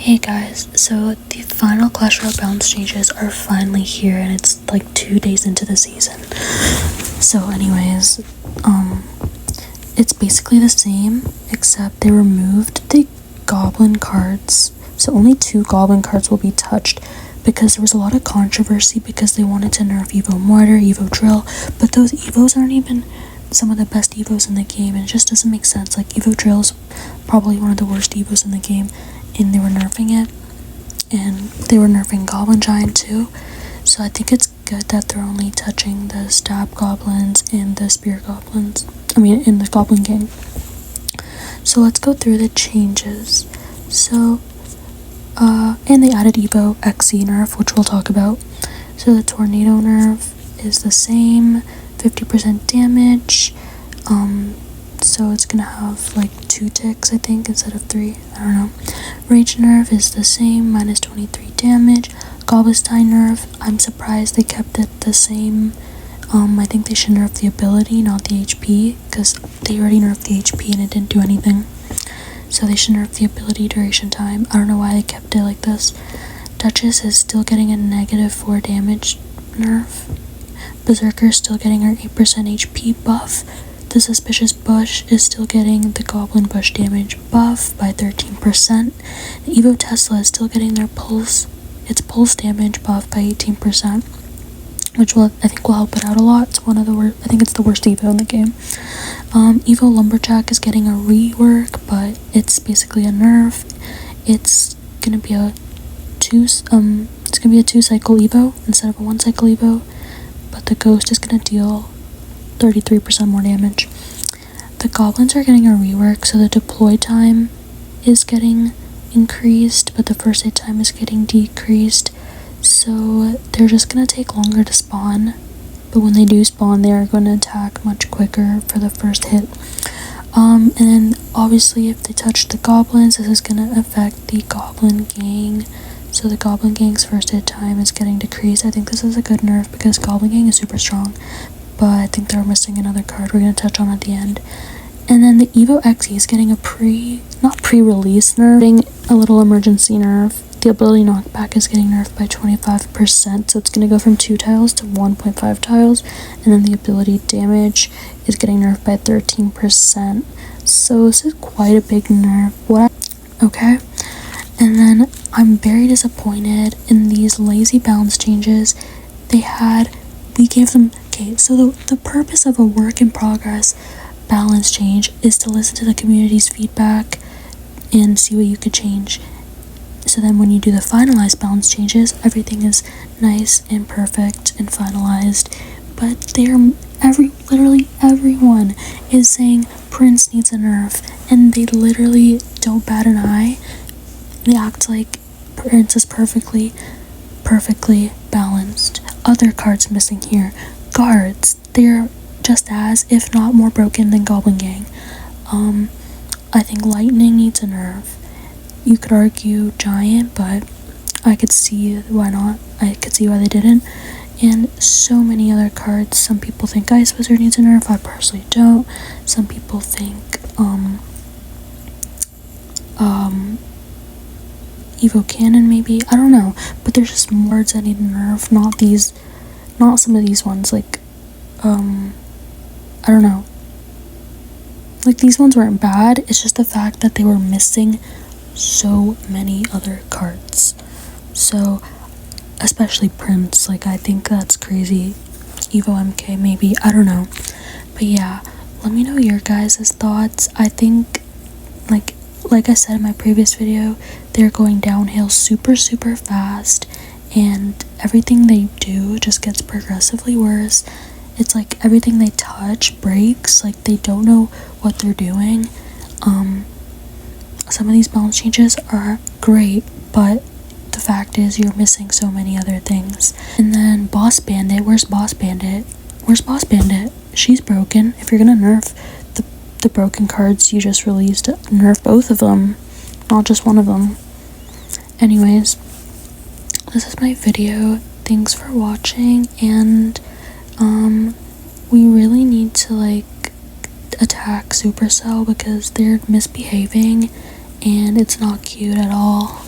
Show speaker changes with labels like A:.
A: Hey guys, so the final Clash Royale balance changes are finally here and it's like 2 days into the season. So anyways, it's basically the same except they removed the goblin cards. So only 2 goblin cards will be touched because there was a lot of controversy because they wanted to nerf Evo Mortar, Evo Drill, but those Evos aren't even some of the best Evos in the game and it just doesn't make sense. Like Evo Drill is probably one of the worst Evos in the game. And they were nerfing it, and they were nerfing Goblin Giant too, so I think it's good that they're only touching the Stab Goblins and the Spear Goblins, in the Goblin Gang. So let's go through the changes. So, and they added Evo XC nerf, which we'll talk about. So the Tornado nerf is the same, 50% damage, so it's gonna have like 2 ticks I think instead of 3, I don't know. Rage nerf is the same, minus 23 damage. Goblestein nerf, I'm surprised they kept it the same. I think they should nerf the ability, not the HP, because they already nerfed the HP and it didn't do anything. So they should nerf the ability duration time. I don't know why they kept it like this. Duchess is still getting a negative 4 damage nerf. Berserker is still getting her 8% HP buff. The Suspicious Bush is still getting the Goblin Bush damage buff by 13%. The Evo Tesla is still getting its pulse damage buff by 18%, which I think will help it out a lot. It's one of the worst. I think it's the worst Evo in the game. Evo Lumberjack is getting a rework, but it's basically a nerf. It's gonna be a 2 cycle Evo instead of a 1 cycle Evo, but the Ghost is gonna deal 33% more damage. The goblins are getting a rework, so the deploy time is getting increased, but the first hit time is getting decreased. So they're just gonna take longer to spawn, but when they do spawn, they are going to attack much quicker for the first hit. And then obviously, if they touch the goblins, this is gonna affect the Goblin Gang. So the Goblin Gang's first hit time is getting decreased. I think this is a good nerf because Goblin Gang is super strong. But I think they're missing another card we're going to touch on at the end. And then the Evo XE is getting a not pre-release nerf, getting a little emergency nerf. The ability knockback is getting nerfed by 25%, so it's going to go from 2 tiles to 1.5 tiles. And then the ability damage is getting nerfed by 13%. So this is quite a big nerf. Okay. And then I'm very disappointed in these lazy balance changes. We gave them. Okay, so the purpose of a work in progress balance change is to listen to the community's feedback and see what you could change. So then when you do the finalized balance changes, everything is nice and perfect and finalized. But literally everyone is saying Prince needs a nerf, and they literally don't bat an eye. They act like Prince is perfectly balanced. Other cards missing here. Guards, they're just as, if not more broken than Goblin Gang. I think Lightning needs a nerf. You could argue Giant, but I could see why not. I could see why they didn't. And so many other cards. Some people think Ice Wizard needs a nerf. I personally don't. Some people think Evo Cannon maybe. I don't know. But there's just more cards that need a nerf. Not some of these ones, like, I don't know. Like, these ones weren't bad, it's just the fact that they were missing so many other cards. So, especially Prince, like, I think that's crazy. Evo MK, maybe, I don't know. But yeah, let me know your guys' thoughts. I think, like I said in my previous video, they're going downhill super fast, and everything they do just gets progressively worse. It's like everything they touch breaks, like they don't know what they're doing. Some of these balance changes are great, but the fact is you're missing so many other things. And then Boss Bandit, where's Boss Bandit? She's broken. If you're gonna nerf the broken cards you just released, nerf both of them, not just one of them. Anyways, this is my video. Thanks for watching, and we really need to attack Supercell because they're misbehaving and it's not cute at all.